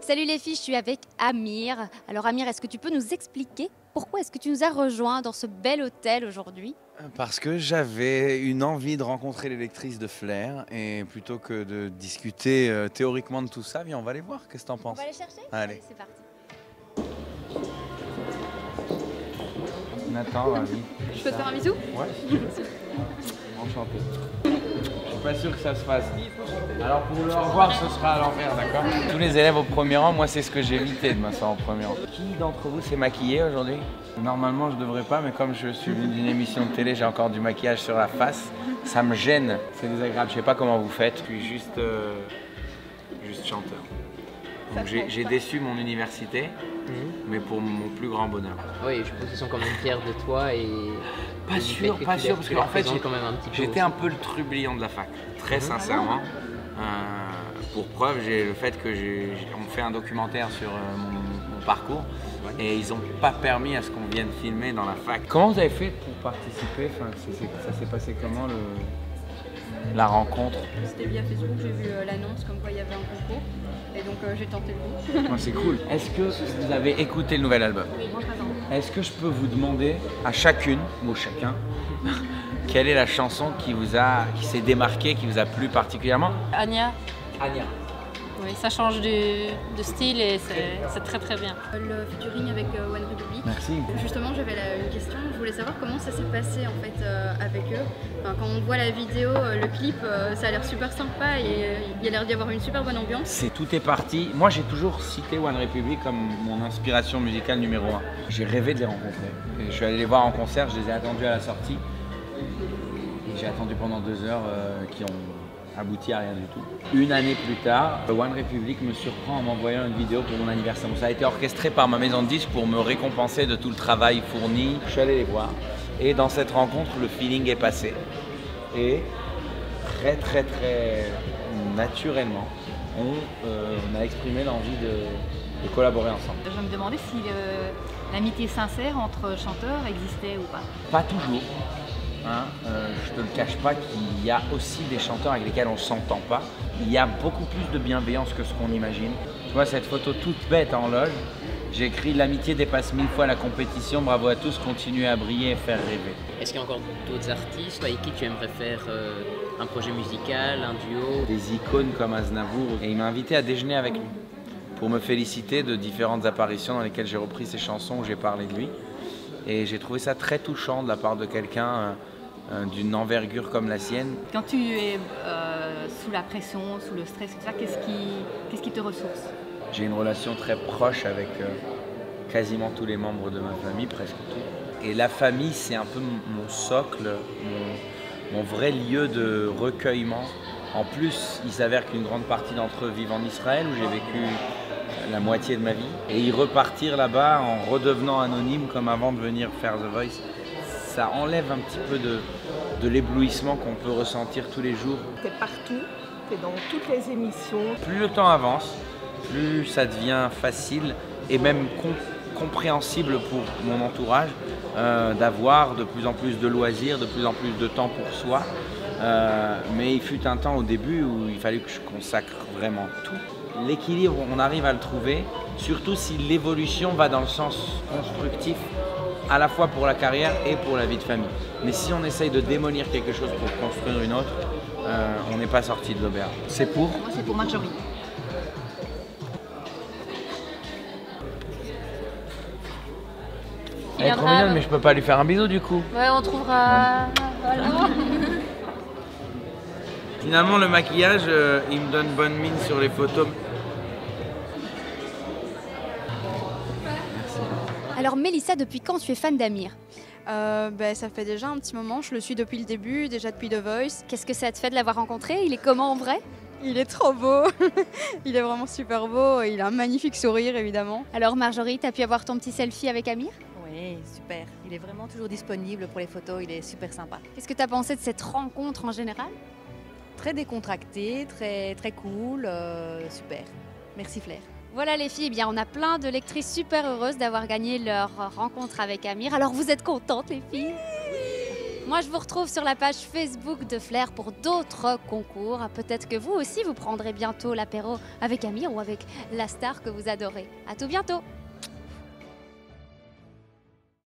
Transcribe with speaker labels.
Speaker 1: Salut les filles, je suis avec Amir. Alors Amir, est-ce que tu peux nous expliquer pourquoi est-ce que tu nous as rejoints dans ce bel hôtel aujourd'hui?
Speaker 2: Parce que j'avais une envie de rencontrer les lectrices de Flair et plutôt que de discuter théoriquement de tout ça, viens, on va aller voir. Qu'est-ce que t'en
Speaker 1: On
Speaker 2: penses?
Speaker 1: va aller chercher?
Speaker 2: Allez.
Speaker 1: C'est parti.
Speaker 2: Nathan, ravi.
Speaker 3: Je peux te faire un bisou?
Speaker 2: Ouais, si tu veux. Enchanté. Je suis pas sûr que ça se fasse. Alors pour le au revoir, ce sera à l'envers, d'accord? Tous les élèves au premier rang, moi c'est ce que j'ai évité de m'asseoir en premier rang. Qui d'entre vous s'est maquillé aujourd'hui? Normalement je devrais pas, mais comme je suis venu d'une émission de télé, j'ai encore du maquillage sur la face. Ça me gêne, c'est désagréable. Je sais pas comment vous faites. Je suis juste chanteur. Donc j'ai déçu mon université, mais pour mon plus grand bonheur.
Speaker 4: Oui, je pense qu'ils sont quand même fiers de toi et...
Speaker 2: Pas sûr, parce qu'en fait
Speaker 4: quand même un petit peu
Speaker 2: j'étais
Speaker 4: aussi.
Speaker 2: un peu le trublion de la fac, très sincèrement. Pour preuve, j'ai le fait que on fait un documentaire sur mon parcours et ils n'ont pas permis à ce qu'on vienne filmer dans la fac. Comment vous avez fait pour participer? Enfin, ça s'est passé comment la rencontre?
Speaker 3: C'était via Facebook, j'ai vu l'annonce comme quoi il y avait un concours et donc j'ai tenté le coup.
Speaker 2: C'est cool. Est-ce que vous avez écouté le nouvel album?
Speaker 3: Oui, moi présent.
Speaker 2: Est-ce que je peux vous demander à chacune ou chacun quelle est la chanson qui s'est démarquée, qui vous a plu particulièrement?
Speaker 5: Anya,
Speaker 2: Anya.
Speaker 5: oui, ça change de style et c'est très très bien.
Speaker 3: Le featuring avec One Republic.
Speaker 2: Merci.
Speaker 3: Justement, j'avais une question. Je voulais savoir comment ça s'est passé en fait avec eux. Enfin, quand on voit la vidéo, le clip, ça a l'air super sympa et il y a l'air d'y avoir une super bonne ambiance.
Speaker 2: Tout est parti. Moi, j'ai toujours cité One Republic comme mon inspiration musicale numéro 1. J'ai rêvé de les rencontrer. Et je suis allé les voir en concert, je les ai attendus à la sortie. Et j'ai attendu pendant 2 heures qui ont abouti à rien du tout. Une année plus tard, One Republic me surprend en m'envoyant une vidéo pour mon anniversaire. Ça a été orchestré par ma maison de disques pour me récompenser de tout le travail fourni. Je suis allé les voir et dans cette rencontre, le feeling est passé. Et très naturellement, on a exprimé l'envie de collaborer ensemble.
Speaker 6: Je me demandais si l'amitié sincère entre chanteurs existait ou pas.
Speaker 2: Pas toujours. Je te le cache pas qu'il y a aussi des chanteurs avec lesquels on ne s'entend pas. Il y a beaucoup plus de bienveillance que ce qu'on imagine. Tu vois cette photo toute bête en loge, j'ai écrit « L'amitié dépasse 1000 fois la compétition, bravo à tous, continuez à briller et faire rêver ».
Speaker 4: Est-ce qu'il y a encore d'autres artistes avec qui tu aimerais faire un projet musical, un duo?
Speaker 2: Des icônes comme Aznavour, et il m'a invité à déjeuner avec lui pour me féliciter de différentes apparitions dans lesquelles j'ai repris ses chansons où j'ai parlé de lui. Et j'ai trouvé ça très touchant de la part de quelqu'un d'une envergure comme la sienne.
Speaker 6: Quand tu es sous la pression, sous le stress, etc., qu'est-ce qui te ressource?
Speaker 2: J'ai une relation très proche avec quasiment tous les membres de ma famille, presque tous. Et la famille, c'est un peu mon socle, mon vrai lieu de recueillement. En plus, il s'avère qu'une grande partie d'entre eux vivent en Israël, où j'ai vécu la moitié de ma vie. Et y repartir là-bas en redevenant anonyme comme avant de venir faire The Voice, ça enlève un petit peu de l'éblouissement qu'on peut ressentir tous les jours.
Speaker 7: T'es partout, t'es dans toutes les émissions.
Speaker 2: Plus le temps avance, plus ça devient facile et même compréhensible pour mon entourage d'avoir de plus en plus de loisirs, de plus en plus de temps pour soi. Mais il fut un temps au début où il fallait que je consacre vraiment tout. L'équilibre, on arrive à le trouver, surtout si l'évolution va dans le sens constructif, à la fois pour la carrière et pour la vie de famille. Mais si on essaye de démolir quelque chose pour construire une autre, on n'est pas sorti de l'auberge. C'est pour?
Speaker 6: Moi, c'est pour Marjorie.
Speaker 2: Elle est trop mignonne, mais je peux pas lui faire un bisou du coup.
Speaker 5: Ouais, on trouvera. Voilà.
Speaker 2: Finalement, le maquillage, il me donne bonne mine sur les photos.
Speaker 1: Alors Mélissa, depuis quand tu es fan d'Amir?
Speaker 3: Ça fait déjà un petit moment, je le suis depuis le début, déjà depuis The Voice.
Speaker 1: Qu'est-ce que ça te fait de l'avoir rencontré? Il est comment en vrai?
Speaker 3: Il est trop beau, il est vraiment super beau, il a un magnifique sourire évidemment.
Speaker 1: Alors Marjorie, t'as pu avoir ton petit selfie avec Amir?
Speaker 8: Oui, super. Il est vraiment toujours disponible pour les photos, il est super sympa.
Speaker 1: Qu'est-ce que t'as pensé de cette rencontre en général?
Speaker 8: Très décontracté, très cool, super. Merci Flair.
Speaker 1: Voilà les filles, eh bien on a plein de lectrices super heureuses d'avoir gagné leur rencontre avec Amir. Alors vous êtes contentes les filles? Moi, je vous retrouve sur la page Facebook de Flair pour d'autres concours. Peut-être que vous aussi, vous prendrez bientôt l'apéro avec Amir ou avec la star que vous adorez. À tout bientôt.